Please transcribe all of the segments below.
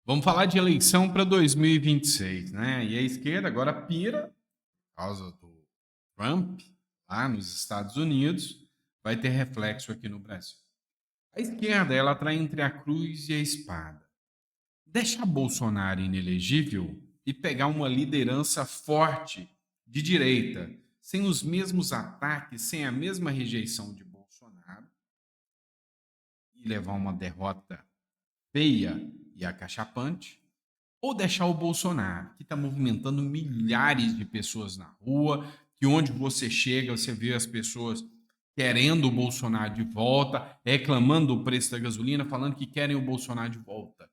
Vamos falar de eleição para 2026, né? E a esquerda agora pira por causa do Trump lá nos Estados Unidos, vai ter reflexo aqui no Brasil. A esquerda, ela está entre a cruz e a espada. Deixar Bolsonaro inelegível e pegar uma liderança forte de direita, sem os mesmos ataques, sem a mesma rejeição de Bolsonaro, e levar uma derrota feia e acachapante, ou deixar o Bolsonaro, que está movimentando milhares de pessoas na rua, que onde você chega, você vê as pessoas querendo o Bolsonaro de volta, reclamando do preço da gasolina, falando que querem o Bolsonaro de volta.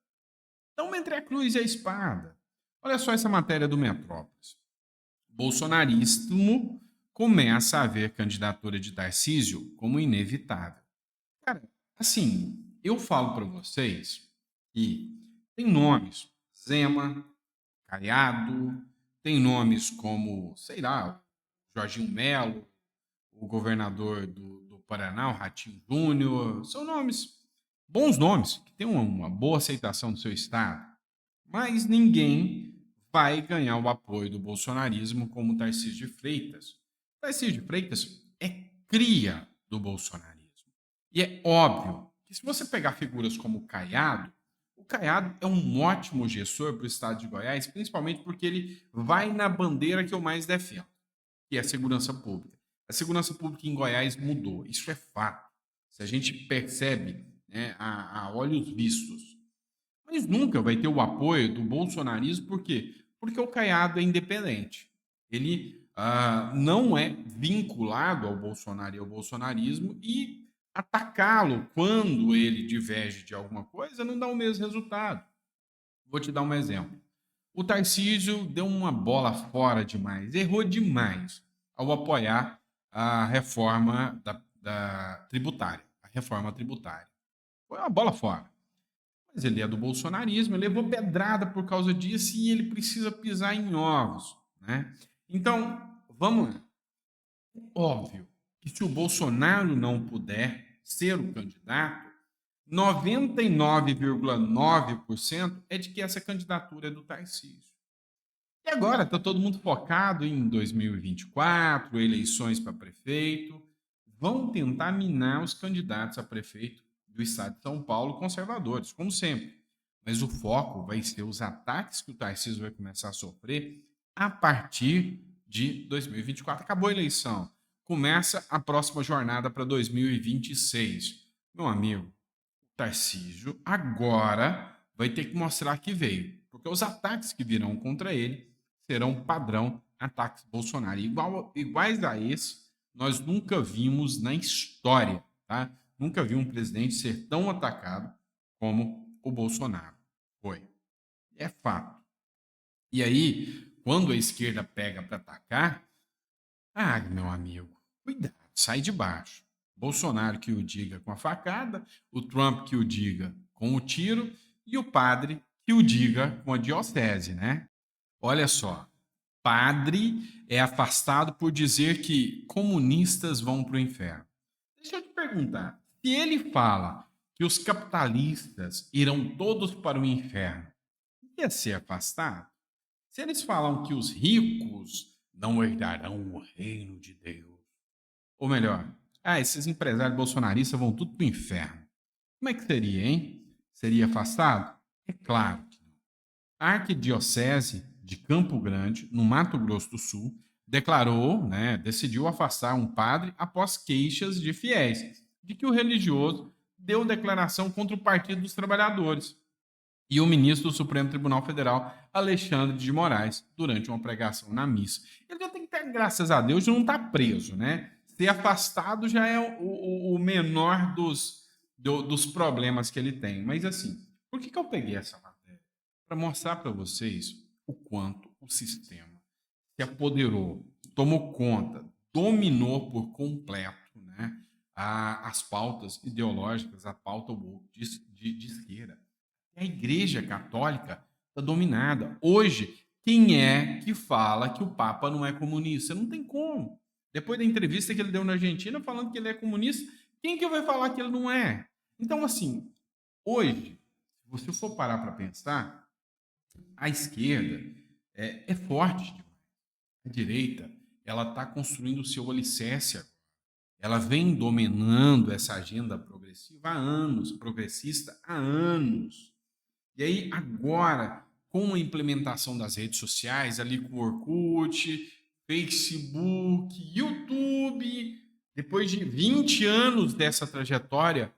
Então, entre a cruz e a espada. Olha só essa matéria do Metrópolis. Bolsonarismo começa a ver candidatura de Tarcísio como inevitável. Cara, assim, eu falo para vocês que tem nomes, Zema, Caiado, tem nomes como, sei lá, Jorginho Melo, o governador do Paraná, o Ratinho Júnior, são nomes, bons nomes, que têm uma boa aceitação do seu estado, mas ninguém vai ganhar o apoio do bolsonarismo como Tarcísio de Freitas. Tarcísio de Freitas é cria do bolsonarismo. E é óbvio que se você pegar figuras como o Caiado é um ótimo gestor para o estado de Goiás, principalmente porque ele vai na bandeira que eu mais defendo, que é a segurança pública. A segurança pública em Goiás mudou, isso é fato. Se a gente percebe, né, a olhos vistos. Mas nunca vai ter o apoio do bolsonarismo, por quê? Porque o Caiado é independente. Ele não é vinculado ao Bolsonaro e ao bolsonarismo e atacá-lo quando ele diverge de alguma coisa não dá o mesmo resultado. Vou te dar um exemplo. O Tarcísio deu uma bola fora demais, errou demais ao apoiar a reforma da tributária, a reforma tributária. Foi uma bola fora. Mas ele é do bolsonarismo, ele levou pedrada por causa disso e ele precisa pisar em ovos, né? Então, vamos lá. Óbvio que se o Bolsonaro não puder ser o candidato, 99,9% é de que essa candidatura é do Tarcísio. E agora está todo mundo focado em 2024, eleições para prefeito. Vão tentar minar os candidatos a prefeito do estado de São Paulo conservadores, como sempre. Mas o foco vai ser os ataques que o Tarcísio vai começar a sofrer a partir de 2024. Acabou a eleição. Começa a próxima jornada para 2026. Meu amigo, o Tarcísio agora vai ter que mostrar que veio. Porque os ataques que virão contra ele serão padrão ataques Bolsonaro. Iguais a esse, nós nunca vimos na história, tá? Nunca vi um presidente ser tão atacado como o Bolsonaro foi. É fato. E aí, quando a esquerda pega para atacar, meu amigo, cuidado, sai de baixo. Bolsonaro que o diga com a facada, o Trump que o diga com o tiro e o padre que o diga com a diocese, né? Olha só, padre é afastado por dizer que comunistas vão para o inferno. Deixa eu te perguntar, se ele fala que os capitalistas irão todos para o inferno, ia ser afastado? Se eles falam que os ricos não herdarão o reino de Deus, ou melhor, esses empresários bolsonaristas vão tudo para o inferno, como é que seria, hein? Seria afastado? É claro que não. A Arquidiocese de Campo Grande, no Mato Grosso do Sul, declarou, né, decidiu afastar um padre após queixas de fiéis de que o religioso deu declaração contra o Partido dos Trabalhadores e o ministro do Supremo Tribunal Federal, Alexandre de Moraes, durante uma pregação na missa. Ele já tem que ter, graças a Deus, não está preso, né? Ser afastado já é o menor dos problemas que ele tem. Mas assim, por que eu peguei essa matéria? Para mostrar para vocês o quanto o sistema se apoderou, tomou conta, dominou por completo, né, as pautas ideológicas, a pauta woke de esquerda. A Igreja Católica está dominada. Hoje, quem é que fala que o Papa não é comunista? Não tem como. Depois da entrevista que ele deu na Argentina falando que ele é comunista, quem que vai falar que ele não é? Então, assim, hoje, Se você for parar para pensar, a esquerda é forte demais. A direita, ela está construindo o seu alicerce agora. Ela vem dominando essa agenda progressiva há anos, progressista há anos. E aí, agora, com a implementação das redes sociais, ali com o Orkut, Facebook, YouTube, depois de 20 anos dessa trajetória,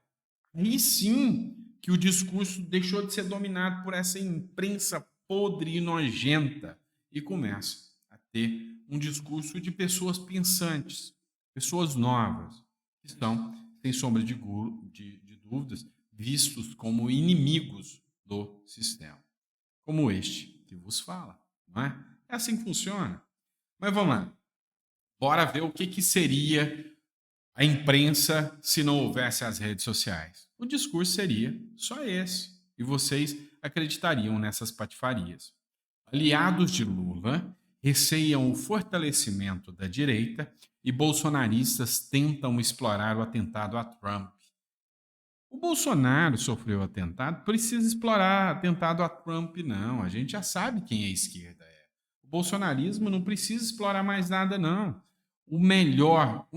aí sim que o discurso deixou de ser dominado por essa imprensa podre e nojenta e começa a ter um discurso de pessoas pensantes, pessoas novas, que estão, sem sombra de dúvidas, vistos como inimigos do sistema, como este que vos fala, não é? É assim que funciona. Mas vamos lá, bora ver o que seria a imprensa se não houvesse as redes sociais. O discurso seria só esse, e vocês acreditariam nessas patifarias. Aliados de Lula receiam o fortalecimento da direita e bolsonaristas tentam explorar o atentado a Trump. O Bolsonaro sofreu atentado, precisa explorar atentado a Trump, não. A gente já sabe quem a esquerda é. O bolsonarismo não precisa explorar mais nada, não. O melhor,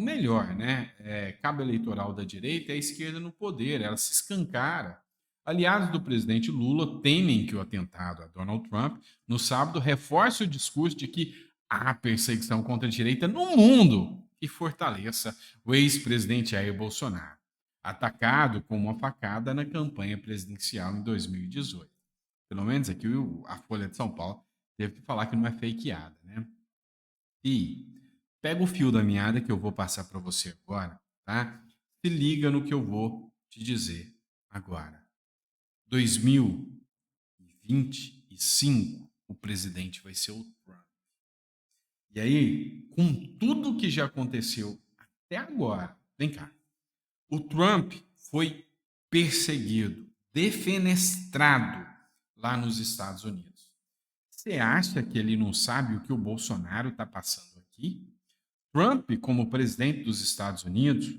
né, cabo eleitoral da direita é a esquerda no poder, ela se escancara. Aliados do presidente Lula temem que o atentado a Donald Trump no sábado reforce o discurso de que há perseguição contra a direita no mundo e fortaleça o ex-presidente Jair Bolsonaro, atacado com uma facada na campanha presidencial em 2018. Pelo menos aqui a Folha de São Paulo teve que falar que não é fakeada, né? E pega o fio da meada que eu vou passar para você agora, tá? Se liga no que eu vou te dizer agora. 2025, o presidente vai ser o Trump. E aí, com tudo que já aconteceu até agora, vem cá. O Trump foi perseguido, defenestrado lá nos Estados Unidos. Você acha que ele não sabe o que o Bolsonaro está passando aqui? Trump, como presidente dos Estados Unidos,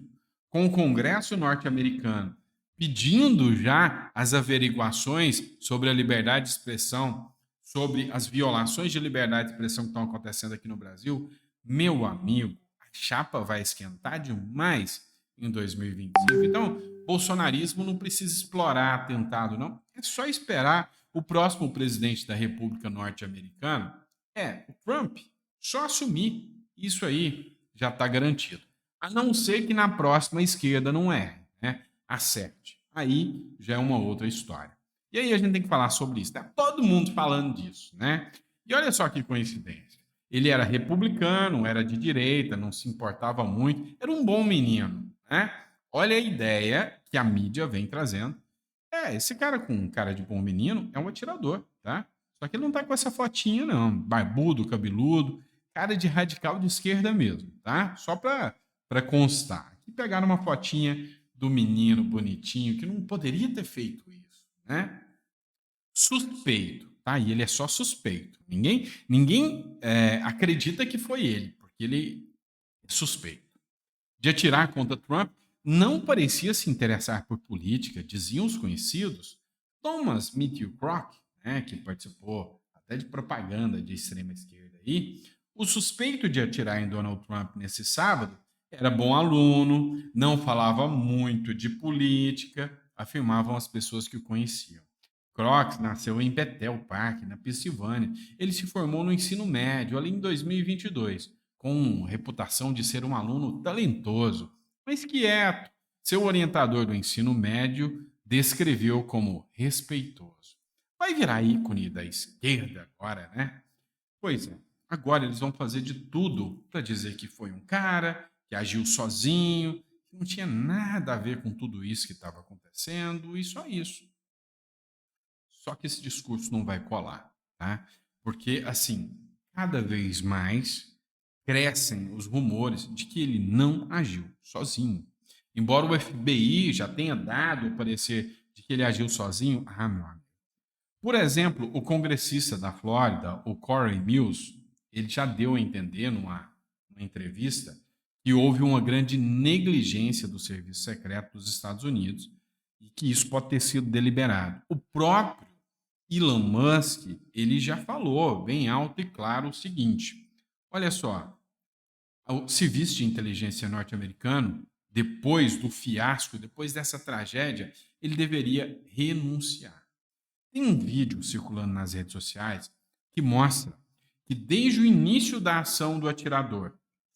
com o Congresso norte-americano pedindo já as averiguações sobre a liberdade de expressão, sobre as violações de liberdade de expressão que estão acontecendo aqui no Brasil, meu amigo, a chapa vai esquentar demais em 2025. Então, bolsonarismo não precisa explorar atentado, não. É só esperar o próximo presidente da República Norte-Americana, o Trump, só assumir. Isso aí já está garantido. A não ser que na próxima a esquerda não erre, né? Acerte. Aí já é uma outra história. E aí a gente tem que falar sobre isso. Tá todo mundo falando disso, né? E olha só que coincidência. Ele era republicano, era de direita, não se importava muito, era um bom menino, né? Olha a ideia que a mídia vem trazendo. Esse cara com cara de bom menino é um atirador, tá? Só que ele não tá com essa fotinha, não. Barbudo, cabeludo, cara de radical de esquerda mesmo, tá? Só pra constar. Aqui pegaram uma fotinha do menino bonitinho que não poderia ter feito isso, né? Suspeito, tá? E ele é só suspeito. Ninguém acredita que foi ele, porque ele é suspeito. De atirar contra Trump, não parecia se interessar por política, diziam os conhecidos. Thomas Matthew Kroc, né, que participou até de propaganda de extrema esquerda aí, o suspeito de atirar em Donald Trump nesse sábado era bom aluno, não falava muito de política, afirmavam as pessoas que o conheciam. Crocs nasceu em Bethel Park, na Pensilvânia. Ele se formou no ensino médio ali em 2022, com reputação de ser um aluno talentoso, mas quieto. Seu orientador do ensino médio descreveu como respeitoso. Vai virar ícone da esquerda agora, né? Pois é. Agora eles vão fazer de tudo para dizer que foi um cara que agiu sozinho, que não tinha nada a ver com tudo isso que estava acontecendo, e só isso. Só que esse discurso não vai colar, tá? Porque, assim, cada vez mais crescem os rumores de que ele não agiu sozinho. Embora o FBI já tenha dado o parecer de que ele agiu sozinho, meu amigo. Por exemplo, o congressista da Flórida, o Corey Mills, ele já deu a entender numa entrevista que houve uma grande negligência do Serviço Secreto dos Estados Unidos e que isso pode ter sido deliberado. O próprio Elon Musk, ele já falou bem alto e claro o seguinte: olha só, o serviço de inteligência norte-americano, depois do fiasco, depois dessa tragédia, ele deveria renunciar. Tem um vídeo circulando nas redes sociais que mostra que desde o início da ação do atirador,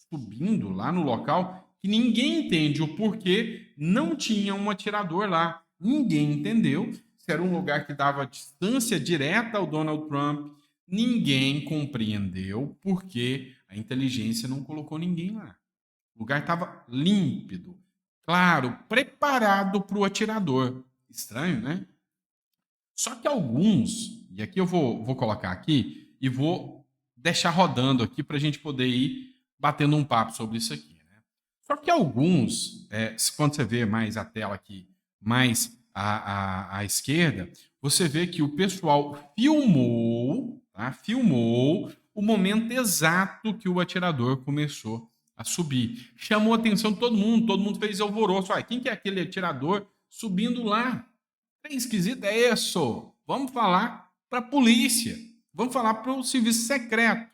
subindo lá no local, que ninguém entende o porquê não tinha um atirador lá. Ninguém entendeu. Se era um lugar que dava distância direta ao Donald Trump, ninguém compreendeu porque a inteligência não colocou ninguém lá. O lugar estava límpido, claro, preparado para o atirador. Estranho, né? Só que alguns, e aqui eu vou colocar aqui e vou deixar rodando aqui para a gente poder ir batendo um papo sobre isso aqui. Né? Só que alguns, quando você vê mais a tela aqui, mais à esquerda, você vê que o pessoal filmou, tá? Filmou o momento exato que o atirador começou a subir. Chamou a atenção de todo mundo fez alvoroço. Quem que é aquele atirador subindo lá? É esquisito, é isso. Vamos falar para a polícia. Vamos falar para o serviço secreto.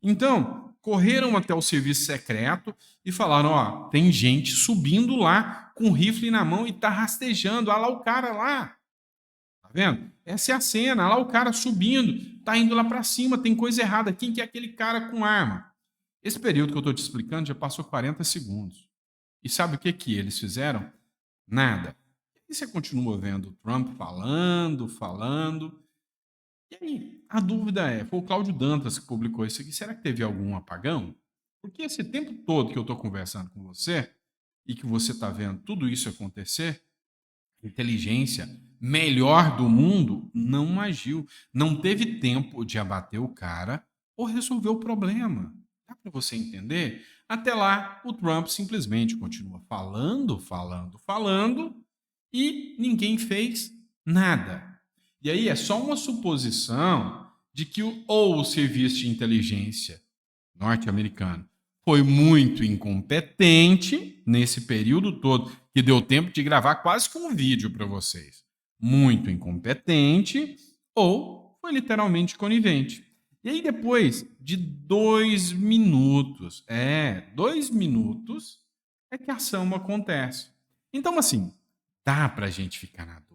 Então, correram até o serviço secreto e falaram, ó, tem gente subindo lá com rifle na mão e tá rastejando. Olha lá o cara lá. Tá vendo? Essa é a cena. Olha lá o cara subindo. Tá indo lá para cima. Tem coisa errada. Quem que é aquele cara com arma? Esse período que eu estou te explicando já passou 40 segundos. E sabe o que eles fizeram? Nada. E você continua vendo o Trump falando. E aí, a dúvida é, foi o Cláudio Dantas que publicou isso aqui, será que teve algum apagão? Porque esse tempo todo que eu estou conversando com você e que você está vendo tudo isso acontecer, a inteligência melhor do mundo não agiu, não teve tempo de abater o cara ou resolver o problema. Dá para você entender? Até lá, o Trump simplesmente continua falando e ninguém fez nada. E aí é só uma suposição de que ou o serviço de inteligência norte-americano foi muito incompetente nesse período todo, que deu tempo de gravar quase que um vídeo para vocês. Muito incompetente, ou foi literalmente conivente. E aí, depois de 2 minutos, 2 minutos, é que a ação acontece. Então, assim, dá para a gente ficar na dúvida.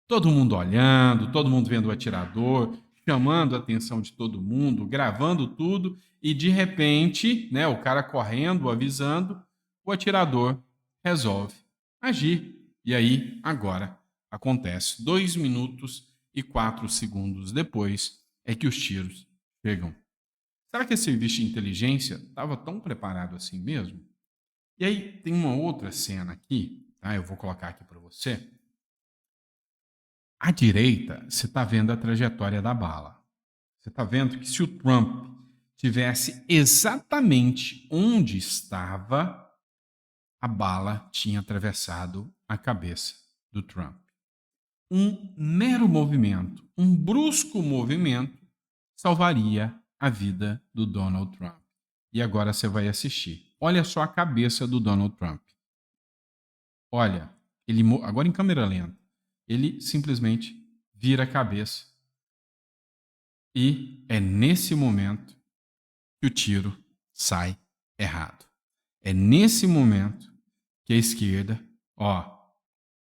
Todo mundo olhando, todo mundo vendo o atirador, chamando a atenção de todo mundo, gravando tudo, e de repente, né, o cara correndo, avisando, o atirador resolve agir. E aí, agora, acontece. 2 minutos e 4 segundos depois é que os tiros chegam. Será que esse serviço de inteligência estava tão preparado assim mesmo? E aí, tem uma outra cena aqui, tá? Eu vou colocar aqui para você. À direita, você está vendo a trajetória da bala. Você está vendo que se o Trump tivesse exatamente onde estava, a bala tinha atravessado a cabeça do Trump. Um mero movimento, um brusco movimento, salvaria a vida do Donald Trump. E agora você vai assistir. Olha só a cabeça do Donald Trump. Olha, ele agora em câmera lenta. Ele simplesmente vira a cabeça. E é nesse momento que o tiro sai errado. É nesse momento que a esquerda,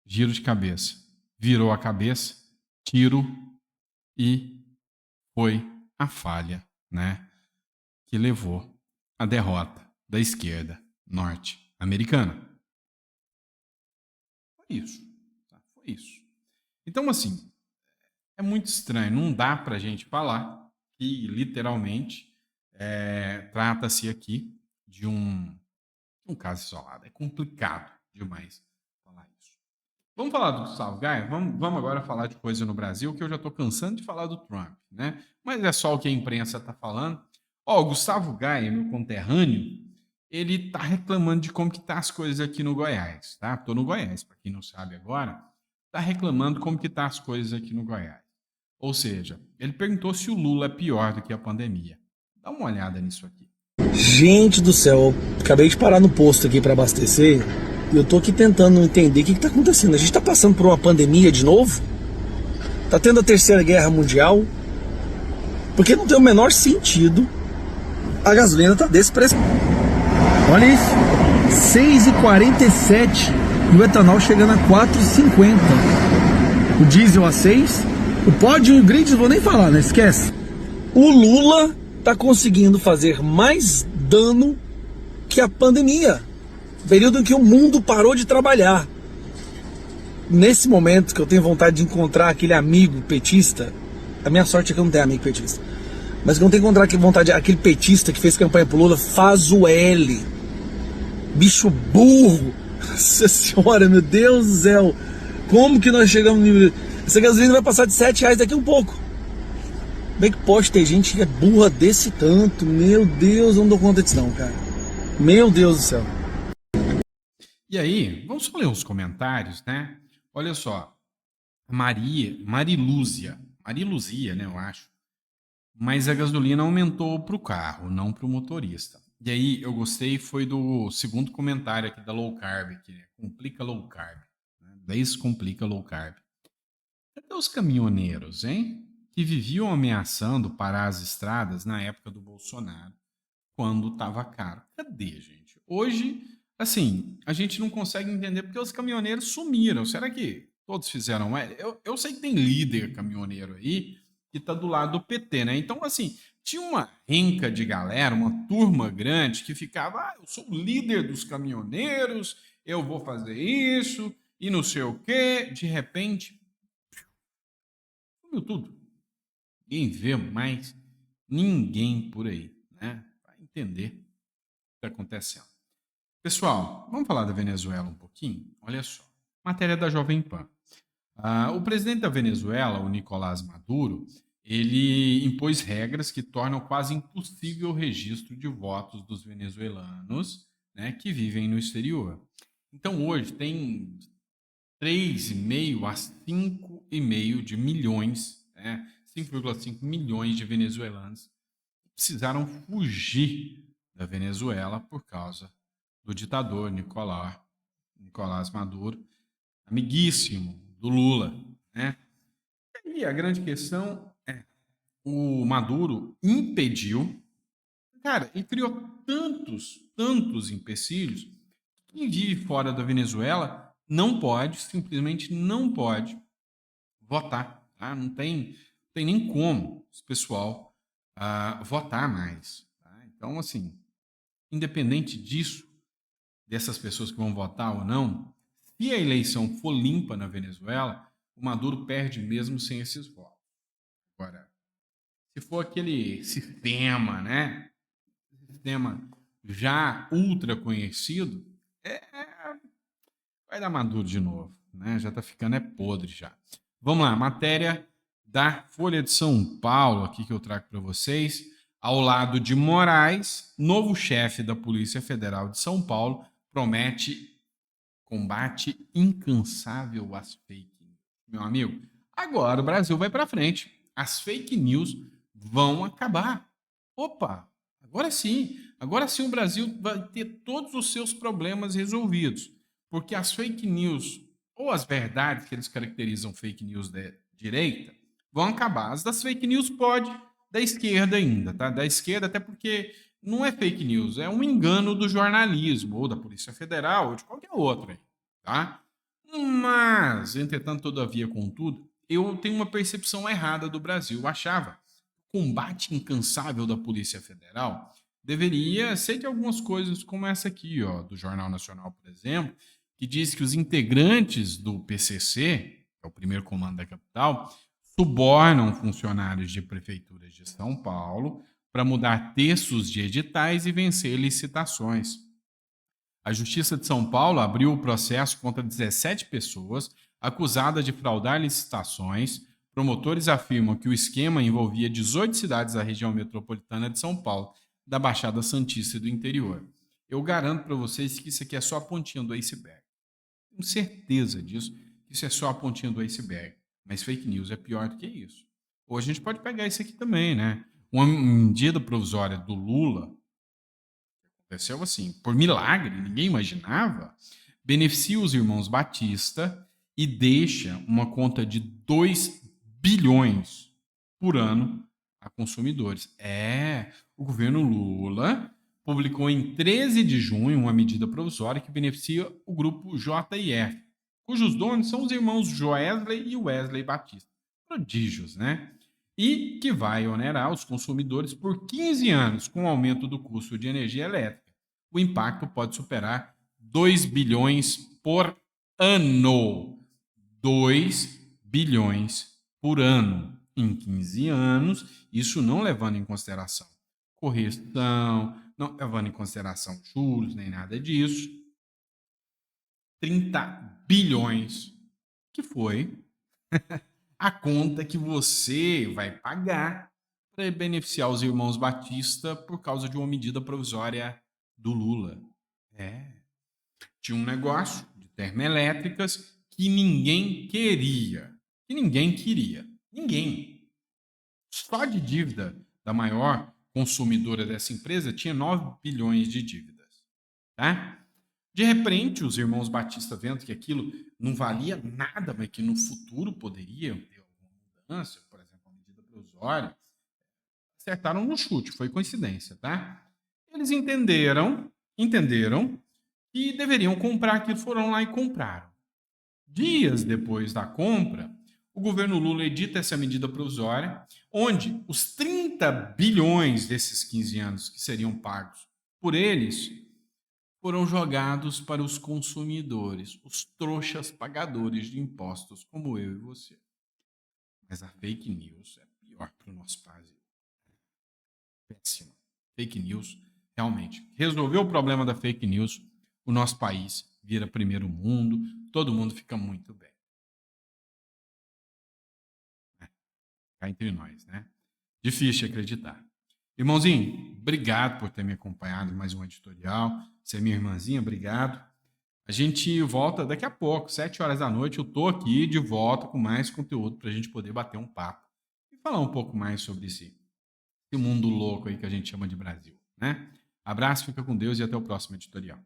giro de cabeça, virou a cabeça, tiro e foi a falha, né, que levou à derrota da esquerda norte-americana. Foi isso. Foi isso. Então, assim, é muito estranho. Não dá para a gente falar que, literalmente, trata-se aqui de um caso isolado. É complicado demais falar isso. Vamos falar do Gustavo Gaia? Vamos agora falar de coisa no Brasil, que eu já estou cansando de falar do Trump, né? Mas é só o que a imprensa está falando. O Gustavo Gaia, meu conterrâneo, ele está reclamando de como que tá as coisas aqui no Goiás, tá? Estou no Goiás, para quem não sabe agora, está reclamando como que tá as coisas aqui no Goiás. Ou seja, ele perguntou se o Lula é pior do que a pandemia. Dá uma olhada nisso aqui. Gente do céu, acabei de parar no posto aqui para abastecer E eu tô aqui tentando entender o que tá acontecendo. A gente tá passando por uma pandemia de novo? Tá tendo a Terceira Guerra Mundial? Porque não tem o menor sentido a gasolina tá desse preço. Olha isso, 6,47 e o etanol chegando a 4,50. O diesel a 6, o pódio e o grid não vou nem falar, né? Esquece. O Lula tá conseguindo fazer mais dano que a pandemia. Período em que o mundo parou de trabalhar. Nesse momento que eu tenho vontade de encontrar aquele amigo petista, a minha sorte é que eu não tenho amigo petista, mas que eu não tenho que encontrar aquele petista que fez campanha pro Lula, faz o L. Bicho burro. Nossa senhora, meu Deus do céu. Como que nós chegamos no nível... Essa gasolina vai passar de R$7 daqui a um pouco. Bem que pode ter gente que é burra desse tanto. Meu Deus, eu não dou conta disso não, cara. Meu Deus do céu. E aí, vamos só ler os comentários, né? Olha só, Marilúzia, né, eu acho. Mas a gasolina aumentou para o carro, não para o motorista. E aí, eu gostei, foi do segundo comentário aqui da Low Carb, que é Complica Low Carb. Né? Descomplica Low Carb. Cadê os caminhoneiros, hein? Que viviam ameaçando parar as estradas na época do Bolsonaro, quando estava caro. Cadê, gente? Hoje, assim, a gente não consegue entender porque os caminhoneiros sumiram. Será que todos fizeram? Eu sei que tem líder caminhoneiro aí que tá do lado do PT, né? Então, assim, tinha uma renca de galera, uma turma grande que ficava, eu sou o líder dos caminhoneiros, eu vou fazer isso e não sei o quê. De repente, sumiu tudo. Ninguém vê mais ninguém por aí, né? Para entender o que está acontecendo. Pessoal, vamos falar da Venezuela um pouquinho? Olha só, matéria da Jovem Pan. O presidente da Venezuela, o Nicolás Maduro, ele impôs regras que tornam quase impossível o registro de votos dos venezuelanos, né, que vivem no exterior. Então, hoje, tem 3,5 a 5,5 de milhões, né, 5,5 milhões de venezuelanos que precisaram fugir da Venezuela por causa do ditador Nicolás Maduro, amiguíssimo do Lula, né? E a grande questão é, o Maduro impediu, cara, ele criou tantos empecilhos, que quem vive fora da Venezuela não pode, simplesmente não pode votar, tá? Não tem nem como esse pessoal votar mais, tá? Então, assim, independente disso, dessas pessoas que vão votar ou não, se a eleição for limpa na Venezuela, o Maduro perde mesmo sem esses votos. Agora, se for aquele sistema, né? Sistema já ultra conhecido, vai dar Maduro de novo, né? Já tá ficando podre já. Vamos lá, matéria da Folha de São Paulo aqui que eu trago para vocês. Ao lado de Moraes, novo chefe da Polícia Federal de São Paulo promete combate incansável às fake news. Meu amigo, agora o Brasil vai para frente. As fake news vão acabar. Opa, agora sim o Brasil vai ter todos os seus problemas resolvidos. Porque as fake news, ou as verdades que eles caracterizam fake news da direita, vão acabar. As das fake news pode, da esquerda ainda, tá? Da esquerda, até porque não é fake news, é um engano do jornalismo, ou da Polícia Federal, ou de qualquer outro aí, tá? Mas, entretanto, todavia, contudo, eu tenho uma percepção errada do Brasil. Eu achava que o combate incansável da Polícia Federal deveria ser de algumas coisas como essa aqui, ó, do Jornal Nacional, por exemplo, que diz que os integrantes do PCC, que é o primeiro comando da capital, subornam funcionários de prefeituras de São Paulo para mudar textos de editais e vencer licitações. A Justiça de São Paulo abriu o processo contra 17 pessoas acusadas de fraudar licitações. Promotores afirmam que o esquema envolvia 18 cidades da região metropolitana de São Paulo, da Baixada Santista e do interior. Eu garanto para vocês que isso aqui é só a pontinha do iceberg. Tenho certeza disso, que isso é só a pontinha do iceberg. Mas fake news é pior do que isso. Ou a gente pode pegar isso aqui também, né? Uma medida provisória do Lula aconteceu assim, por milagre, ninguém imaginava, beneficia os irmãos Batista e deixa uma conta de 2 bilhões por ano a consumidores. O governo Lula publicou em 13 de junho uma medida provisória que beneficia o grupo JIF, cujos donos são os irmãos Joesley e Wesley Batista. Prodígios, né? E que vai onerar os consumidores por 15 anos com o aumento do custo de energia elétrica. O impacto pode superar 2 bilhões por ano. 2 bilhões por ano em 15 anos, isso não levando em consideração correção, não levando em consideração juros, nem nada disso. 30 bilhões, que foi a conta que você vai pagar para beneficiar os irmãos Batista por causa de uma medida provisória do Lula. Tinha um negócio de termoelétricas que ninguém queria. Que ninguém queria. Ninguém. Só de dívida da maior consumidora dessa empresa tinha 9 bilhões de dívidas. Tá? De repente, os irmãos Batista, vendo que aquilo não valia nada, mas que no futuro poderia ter alguma mudança, por exemplo, uma medida provisória, acertaram no chute, foi coincidência, tá? Eles entenderam que deveriam comprar aquilo, foram lá e compraram. Dias depois da compra, o governo Lula edita essa medida provisória, onde os 30 bilhões desses 15 anos que seriam pagos por eles foram jogados para os consumidores, os trouxas pagadores de impostos, como eu e você. Mas a fake news é pior para o nosso país. Péssima. Fake news, realmente. Resolveu o problema da fake news, o nosso país vira primeiro mundo, todo mundo fica muito bem. Cá entre nós, né? Difícil de acreditar. Irmãozinho, obrigado por ter me acompanhado em mais um editorial. Você é minha irmãzinha, obrigado. A gente volta daqui a pouco, 7 horas da noite. Eu tô aqui de volta com mais conteúdo para a gente poder bater um papo e falar um pouco mais sobre esse mundo louco aí que a gente chama de Brasil, né? Abraço, fica com Deus e até o próximo editorial.